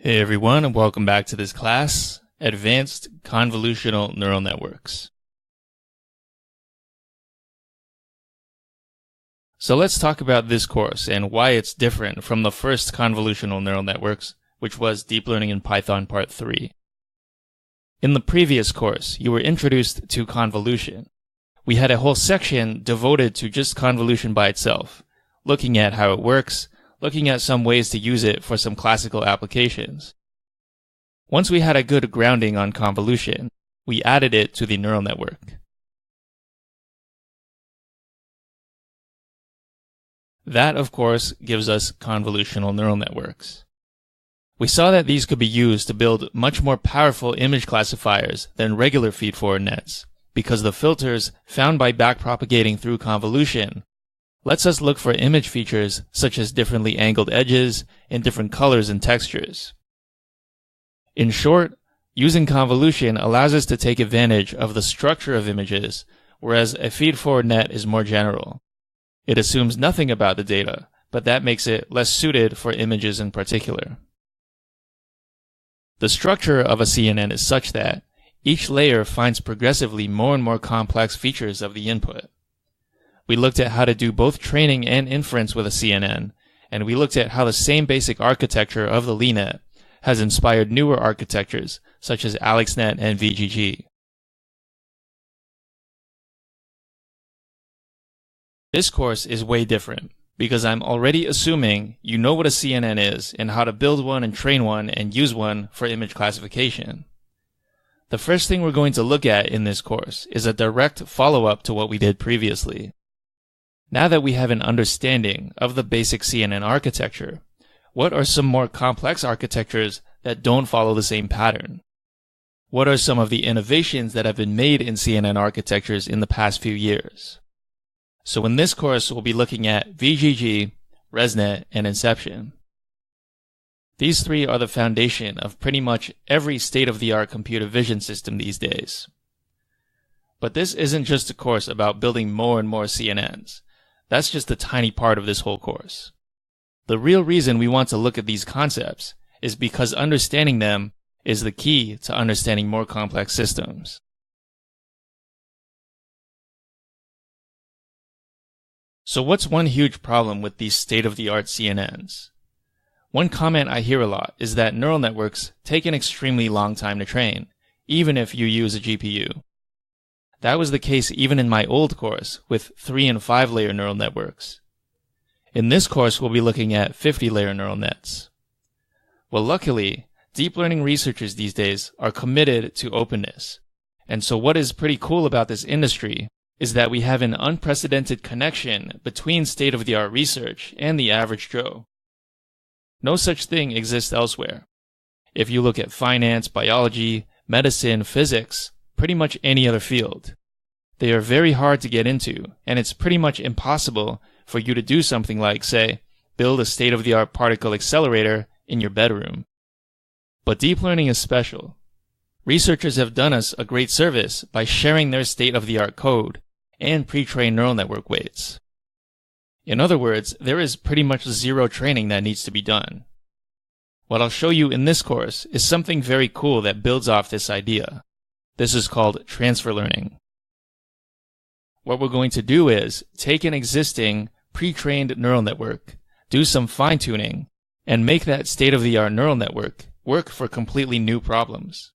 Hey everyone, and welcome back to this class, Advanced Convolutional Neural Networks. So let's talk about this course and why it's different from the first convolutional neural networks, which was Deep Learning in Python Part 3. In the previous course, you were introduced to convolution. We had a whole section devoted to just convolution by itself, looking at how it works, looking at some ways to use it for some classical applications. Once we had a good grounding on convolution, we added it to the neural network. That, of course, gives us convolutional neural networks. We saw that these could be used to build much more powerful image classifiers than regular feed-forward nets, because the filters found by backpropagating through convolution lets us look for image features such as differently angled edges and different colors and textures. In short, using convolution allows us to take advantage of the structure of images, whereas a feed-forward net is more general. It assumes nothing about the data, but that makes it less suited for images in particular. The structure of a CNN is such that each layer finds progressively more and more complex features of the input. We looked at how to do both training and inference with a CNN, and we looked at how the same basic architecture of the LeNet has inspired newer architectures such as AlexNet and VGG. This course is way different, because I'm already assuming you know what a CNN is and how to build one and train one and use one for image classification. The first thing we're going to look at in this course is a direct follow-up to what we did previously. Now that we have an understanding of the basic CNN architecture, what are some more complex architectures that don't follow the same pattern? What are some of the innovations that have been made in CNN architectures in the past few years? So in this course, we'll be looking at VGG, ResNet, and Inception. These three are the foundation of pretty much every state-of-the-art computer vision system these days. But this isn't just a course about building more and more CNNs. That's just a tiny part of this whole course. The real reason we want to look at these concepts is because understanding them is the key to understanding more complex systems. So what's one huge problem with these state-of-the-art CNNs? One comment I hear a lot is that neural networks take an extremely long time to train, even if you use a GPU. That was the case even in my old course with 3 and 5 layer neural networks. In this course, we'll be looking at 50-layer neural nets. Well, luckily, deep learning researchers these days are committed to openness. And so what is pretty cool about this industry is that we have an unprecedented connection between state-of-the-art research and the average Joe. No such thing exists elsewhere. If you look at finance, biology, medicine, physics, pretty much any other field, they are very hard to get into, and it's pretty much impossible for you to do something like, say, build a state-of-the-art particle accelerator in your bedroom. But deep learning is special. Researchers have done us a great service by sharing their state-of-the-art code and pre-trained neural network weights. In other words, there is pretty much zero training that needs to be done. What I'll show you in this course is something very cool that builds off this idea. This is called transfer learning. What we're going to do is take an existing pre-trained neural network, do some fine-tuning, and make that state-of-the-art neural network work for completely new problems.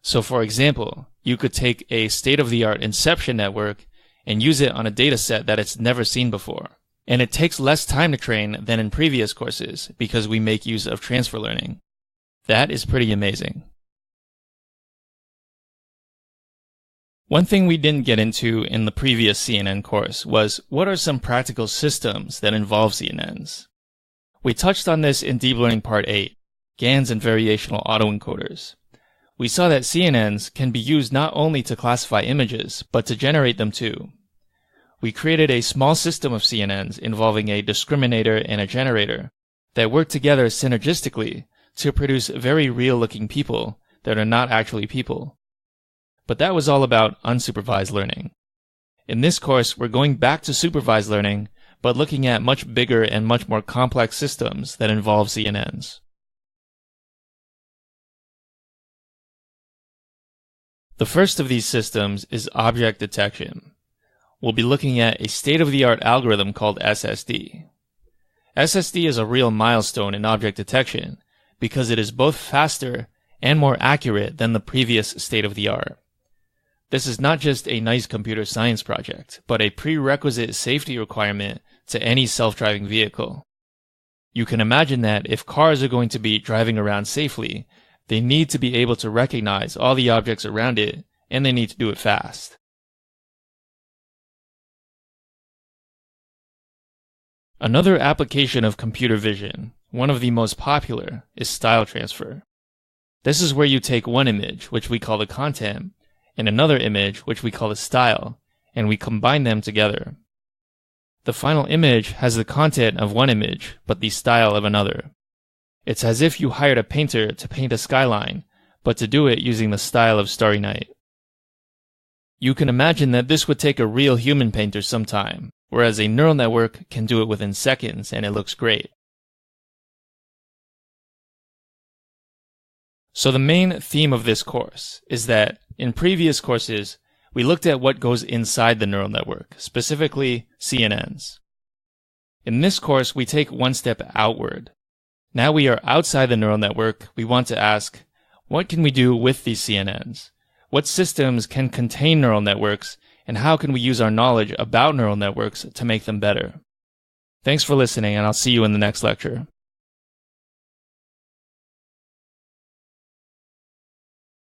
So for example, you could take a state-of-the-art inception network and use it on a dataset that it's never seen before. And it takes less time to train than in previous courses because we make use of transfer learning. That is pretty amazing. One thing we didn't get into in the previous CNN course was what are some practical systems that involve CNNs. We touched on this in Deep Learning Part 8, GANs and variational autoencoders. We saw that CNNs can be used not only to classify images, but to generate them too. We created a small system of CNNs involving a discriminator and a generator that work together synergistically to produce very real-looking people that are not actually people. But that was all about unsupervised learning. In this course, we're going back to supervised learning, but looking at much bigger and much more complex systems that involve CNNs. The first of these systems is object detection. We'll be looking at a state-of-the-art algorithm called SSD. SSD is a real milestone in object detection because it is both faster and more accurate than the previous state-of-the-art. This is not just a nice computer science project, but a prerequisite safety requirement to any self-driving vehicle. You can imagine that if cars are going to be driving around safely, they need to be able to recognize all the objects around it, and they need to do it fast. Another application of computer vision, one of the most popular, is style transfer. This is where you take one image, which we call the content, and another image, which we call the style, and we combine them together. The final image has the content of one image, but the style of another. It's as if you hired a painter to paint a skyline, but to do it using the style of Starry Night. You can imagine that this would take a real human painter some time, whereas a neural network can do it within seconds and it looks great. So the main theme of this course is that in previous courses, we looked at what goes inside the neural network, specifically CNNs. In this course, we take one step outward. Now we are outside the neural network, we want to ask, what can we do with these CNNs? What systems can contain neural networks, and how can we use our knowledge about neural networks to make them better? Thanks for listening, and I'll see you in the next lecture.